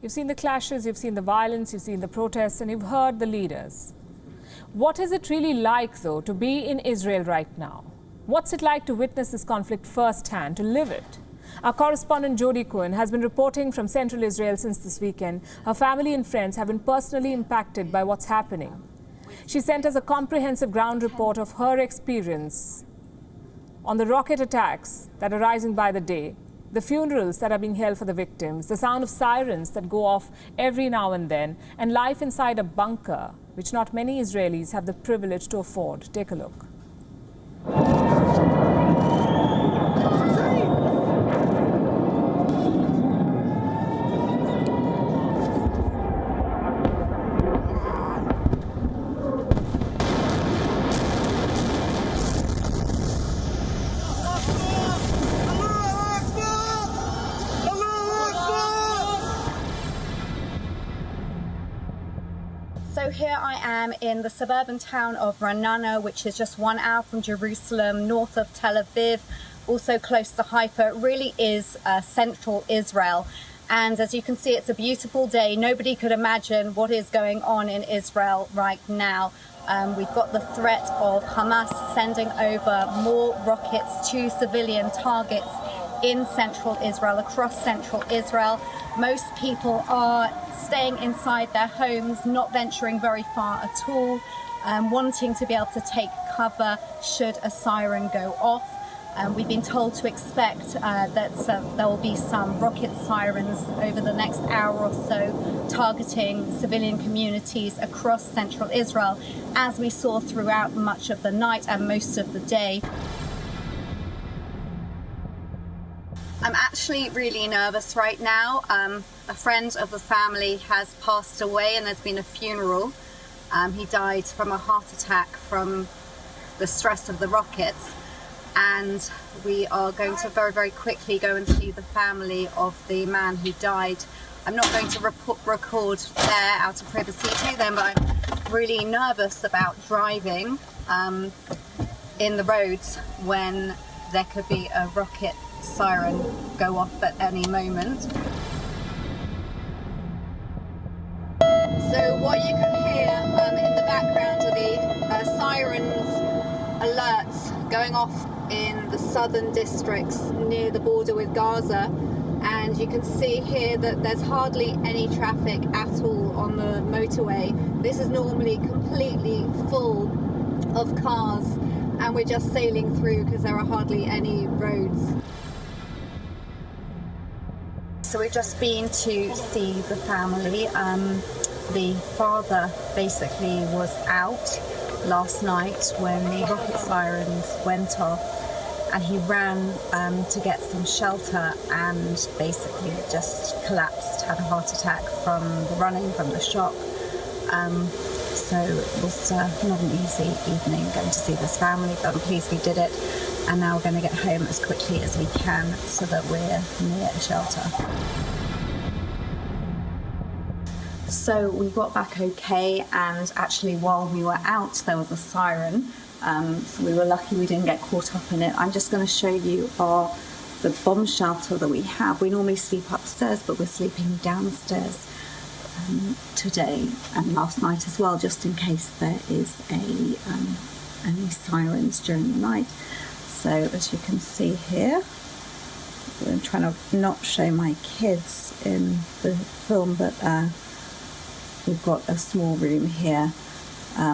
You've seen the clashes, you've seen the violence, you've seen the protests, and you've heard the leaders. What is it really like, though, to be in Israel right now? What's it like to witness this conflict firsthand, to live it? Our correspondent Jodie Cohen has been reporting from central Israel since this weekend. Her family and friends have been personally impacted by what's happening. She sent us a comprehensive ground report of her experience on the rocket attacks that are rising by the day, the funerals that are being held for the victims, the sound of sirens that go off every now and then, and life inside a bunker, which not many Israelis have the privilege to afford. Take a look. So here I am in the suburban town of Ranana, which is just 1 hour from Jerusalem, north of Tel Aviv, also close to Haifa. It really is central Israel. And as you can see, it's a beautiful day. Nobody could imagine what is going on in Israel right now. We've got the threat of Hamas sending over more rockets to civilian targets in central Israel, across central Israel. Most people are staying inside their homes, not venturing very far at all, wanting to be able to take cover should a siren go off. We've been told to expect that there will be some rocket sirens over the next hour or so targeting civilian communities across central Israel, as we saw throughout much of the night and most of the day. I'm actually really nervous right now. A friend of the family has passed away and there's been a funeral. He died from a heart attack from the stress of the rockets. And we are going to very, very quickly go and see the family of the man who died. I'm not going to record there out of privacy to them, but I'm really nervous about driving in the roads when there could be a rocket siren go off at any moment. So what you can hear in the background are the sirens alerts going off in the southern districts near the border with Gaza, and you can see here that there's hardly any traffic at all on the motorway. This is normally completely full of cars, and we're just sailing through because there are hardly any roads. So we've just been to see the family. The father basically was out last night when the rocket sirens went off, and he ran to get some shelter and basically just collapsed, had a heart attack from the running, from the shock. So it was not an easy evening going to see this family, but I'm pleased we did it. And now we're going to get home as quickly as we can so that we're near a shelter. So we got back okay, and actually while we were out there was a siren, so we were lucky we didn't get caught up in it. I'm just going to show you the bomb shelter that we have. We normally sleep upstairs, but we're sleeping downstairs today and last night as well, just in case there is any sirens during the night. So as you can see here, I'm trying to not show my kids in the film, but we've got a small room here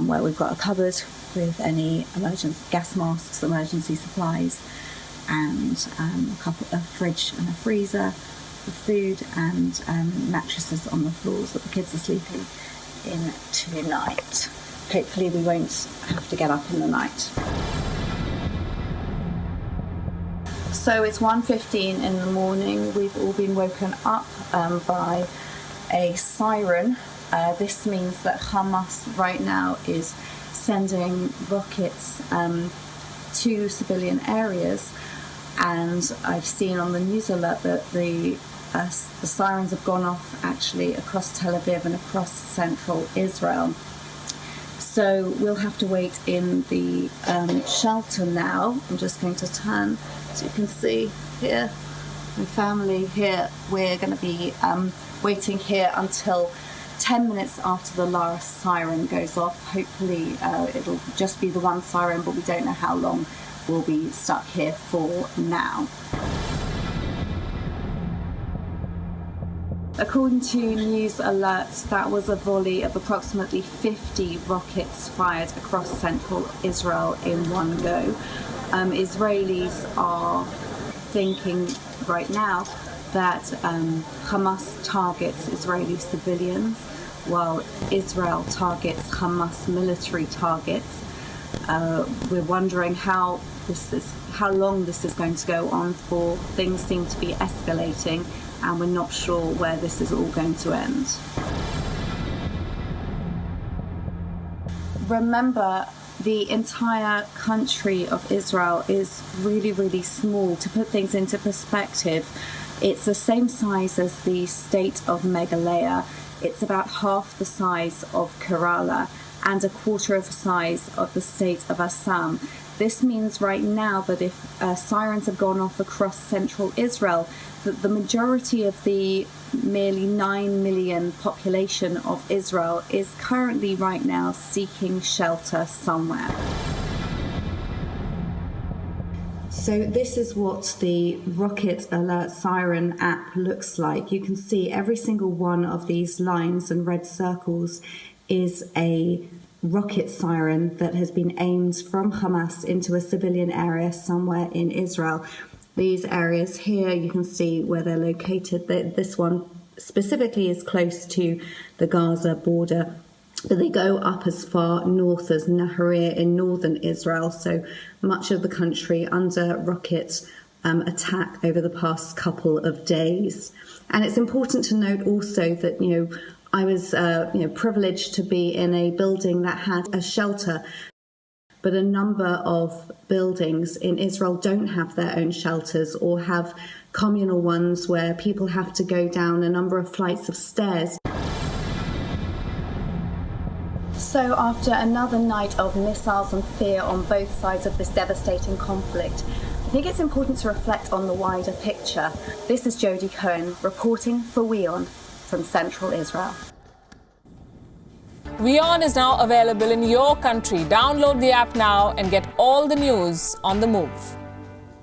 where we've got a cupboard with any emergency gas masks, emergency supplies, and a fridge and a freezer for food, and mattresses on the floors that the kids are sleeping in tonight. Hopefully we won't have to get up in the night. So it's 1:15 in the morning. We've all been woken up by a siren. This means that Hamas right now is sending rockets to civilian areas, and I've seen on the news alert that the sirens have gone off actually across Tel Aviv and across central Israel. So we'll have to wait in the shelter now. I'm just going to turn, so you can see here So family here, we're going to be waiting here until 10 minutes after the last siren goes off. Hopefully it'll just be the one siren, but we don't know how long we'll be stuck here for now. According to news alerts, that was a volley of approximately 50 rockets fired across central Israel in one go. Israelis are thinking right now that Hamas targets Israeli civilians while Israel targets Hamas military targets. We're wondering how long this is going to go on for. Things seem to be escalating, and we're not sure where this is all going to end. Remember, the entire country of Israel is really, really small. To put things into perspective, it's the same size as the state of Meghalaya. It's about half the size of Kerala and a quarter of the size of the state of Assam. This means right now that if sirens have gone off across central Israel, that the majority of the merely 9 million population of Israel is currently right now seeking shelter somewhere. So this is what the Rocket Alert Siren app looks like. You can see every single one of these lines and red circles is a rocket siren that has been aimed from Hamas into a civilian area somewhere in Israel. These areas here, you can see where they're located. This one specifically is close to the Gaza border, but they go up as far north as Nahariya in northern Israel, so much of the country under rocket attack over the past couple of days. And it's important to note also that, I was privileged to be in a building that had a shelter, but a number of buildings in Israel don't have their own shelters or have communal ones where people have to go down a number of flights of stairs. So after another night of missiles and fear on both sides of this devastating conflict, I think it's important to reflect on the wider picture. This is Jodie Cohen reporting for WION from Central Israel. WION is now available in your country. Download the app now and get all the news on the move.